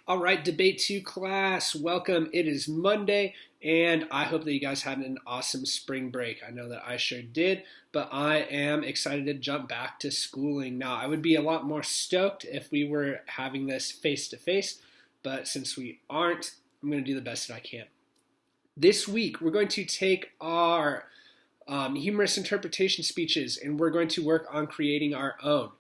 All right, Debate 2 class, welcome. It is Monday, and I hope that you guys had an awesome spring break. I know that I sure did, but I am excited to jump back to schooling. Now, I would be a lot more stoked if we were having this face-to-face, but since we aren't, I'm going to do the best that I can. This week, we're going to take our humorous interpretation speeches, and we're going to work on creating our own.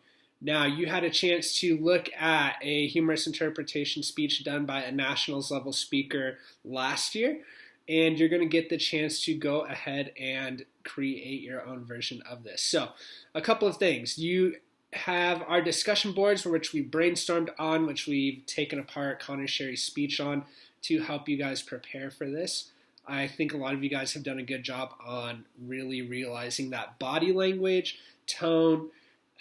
Now, you had a chance to look at a humorous interpretation speech done by a nationals level speaker last year, and you're going to get the chance to go ahead and create your own version of this. So, a couple of things. You have our discussion boards, which we brainstormed on, which we've taken apart Connor Sherry's speech on to help you guys prepare for this. I think a lot of you guys have done a good job on really realizing that body language, tone,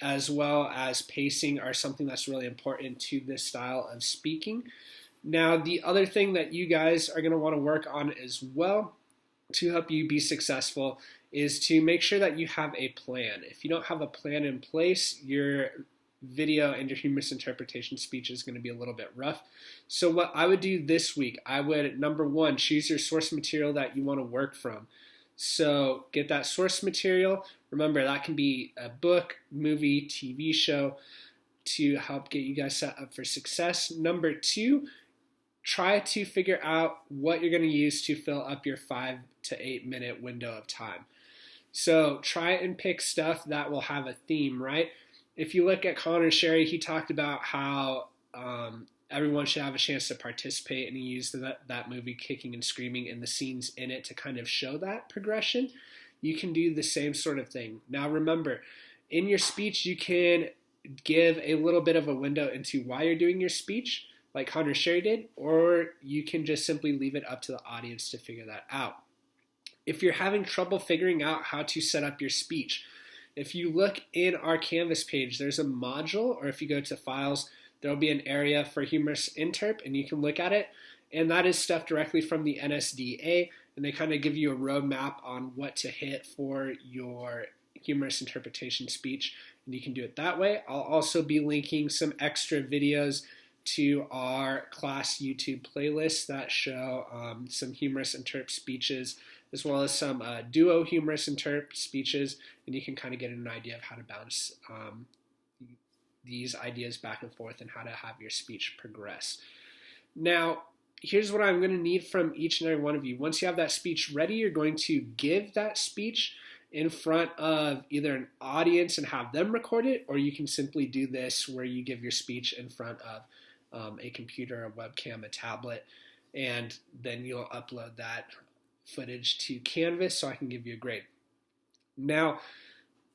as well as pacing are something that's really important to this style of speaking. Now, the other thing that you guys are going to want to work on as well to help you be successful is to make sure that you have a plan. If you don't have a plan in place, your video and your humorous interpretation speech is going to be a little bit rough. So what I would do this week, I would, number one, choose your source material that you want to work from. So get that source material. Remember, that can be a book, movie, TV show to help get you guys set up for success. Number two, try to figure out what you're going to use to fill up your 5 to 8 minute window of time. So try and pick stuff that will have a theme, right? If you look at Connor Sherry, he talked about how everyone should have a chance to participate, and he used that movie Kicking and Screaming and the scenes in it to kind of show that progression. You can do the same sort of thing. Now remember, in your speech, you can give a little bit of a window into why you're doing your speech, like Connor Sherry did, or you can just simply leave it up to the audience to figure that out. If you're having trouble figuring out how to set up your speech, if you look in our Canvas page, there's a module, or if you go to Files, there'll be an area for Humorous Interp, and you can look at it. And that is stuff directly from the NSDA, and they kind of give you a roadmap on what to hit for your humorous interpretation speech, and you can do it that way. I'll also be linking some extra videos to our class YouTube playlist that show some humorous interp speeches, as well as some duo humorous interp speeches, and you can kind of get an idea of how to bounce these ideas back and forth and how to have your speech progress. Now, here's what I'm going to need from each and every one of you. Once you have that speech ready, you're going to give that speech in front of either an audience and have them record it, or you can simply do this where you give your speech in front of a computer, a webcam, a tablet, and then you'll upload that footage to Canvas so I can give you a grade. Now,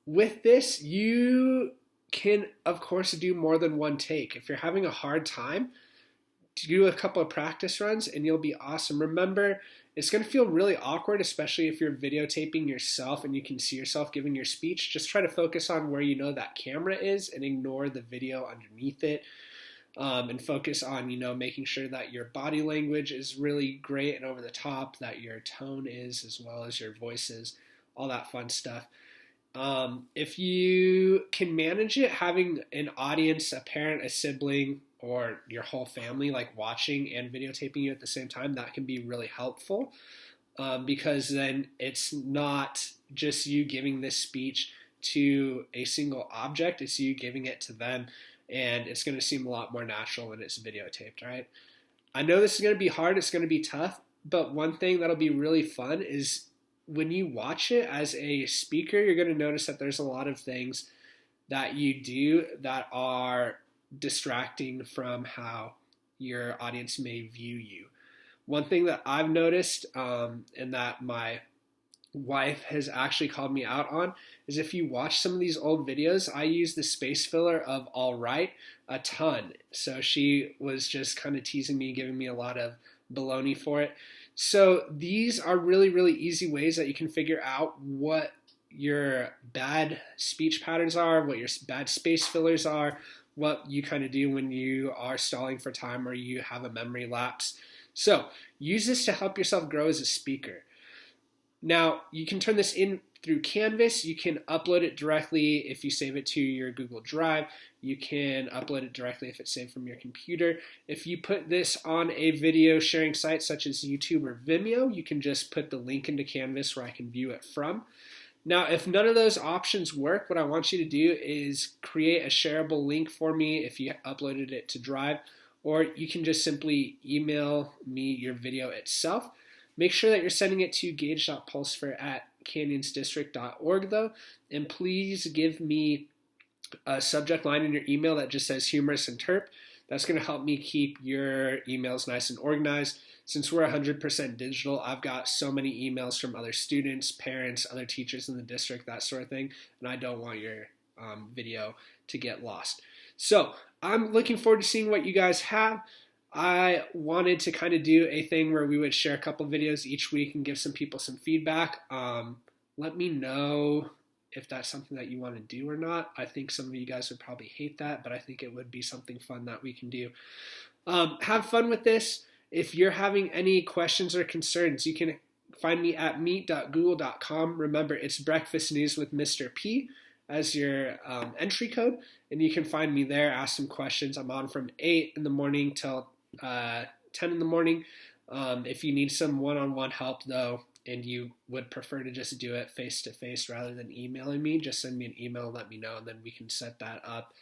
with this, you can, of course, do more than one take. If you're having a hard time, do a couple of practice runs and you'll be awesome. Remember, it's going to feel really awkward, especially if you're videotaping yourself and you can see yourself giving your speech. Just try to focus on where you know that camera is and ignore the video underneath it. And focus on, making sure that your body language is really great and over the top, that your tone is, as well as your voice is, all that fun stuff. If you can manage it, having an audience, a parent, a sibling, or your whole family like watching and videotaping you at the same time, that can be really helpful because then it's not just you giving this speech to a single object, it's you giving it to them, and it's going to seem a lot more natural when it's videotaped, right? I know this is going to be hard, it's going to be tough, but one thing that'll be really fun is when you watch it as a speaker, you're going to notice that there's a lot of things that you do that are distracting from how your audience may view you. One thing that I've noticed and that my wife has actually called me out on is if you watch some of these old videos, I use the space filler of all right a ton. So she was just kind of teasing me, giving me a lot of baloney for it. So these are really, really easy ways that you can figure out what your bad speech patterns are, what your bad space fillers are, what you kind of do when you are stalling for time or you have a memory lapse. So use this to help yourself grow as a speaker. Now, you can turn this in through Canvas. You can upload it directly if you save it to your Google Drive. You can upload it directly if it's saved from your computer. If you put this on a video sharing site such as YouTube or Vimeo, you can just put the link into Canvas where I can view it from. Now, if none of those options work, what I want you to do is create a shareable link for me if you uploaded it to Drive, or you can just simply email me your video itself. Make sure that you're sending it to gage.pulsifer@canyonsdistrict.org though, and please give me a subject line in your email that just says Humorous Interp. That's going to help me keep your emails nice and organized. Since we're 100% digital, I've got so many emails from other students, parents, other teachers in the district, that sort of thing, and I don't want your video to get lost. So I'm looking forward to seeing what you guys have. I wanted to kind of do a thing where we would share a couple videos each week and give some people some feedback. Let me know if that's something that you want to do or not. I think some of you guys would probably hate that, but I think it would be something fun that we can do. Have fun with this. If you're having any questions or concerns, you can find me at meet.google.com. Remember, it's Breakfast News with Mr. P as your entry code, and you can find me there, ask some questions. I'm on from 8 in the morning till 10 in the morning. If you need some one-on-one help, though, and you would prefer to just do it face-to-face rather than emailing me, just send me an email and let me know, and then we can set that up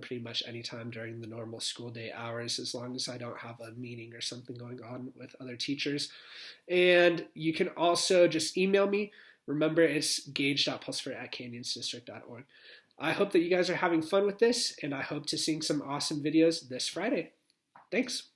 pretty much anytime during the normal school day hours, as long as I don't have a meeting or something going on with other teachers. And you can also just email me. Remember, it's gage.pulsifer@canyonsdistrict.org. I hope that you guys are having fun with this, and I hope to see some awesome videos this Friday. Thanks.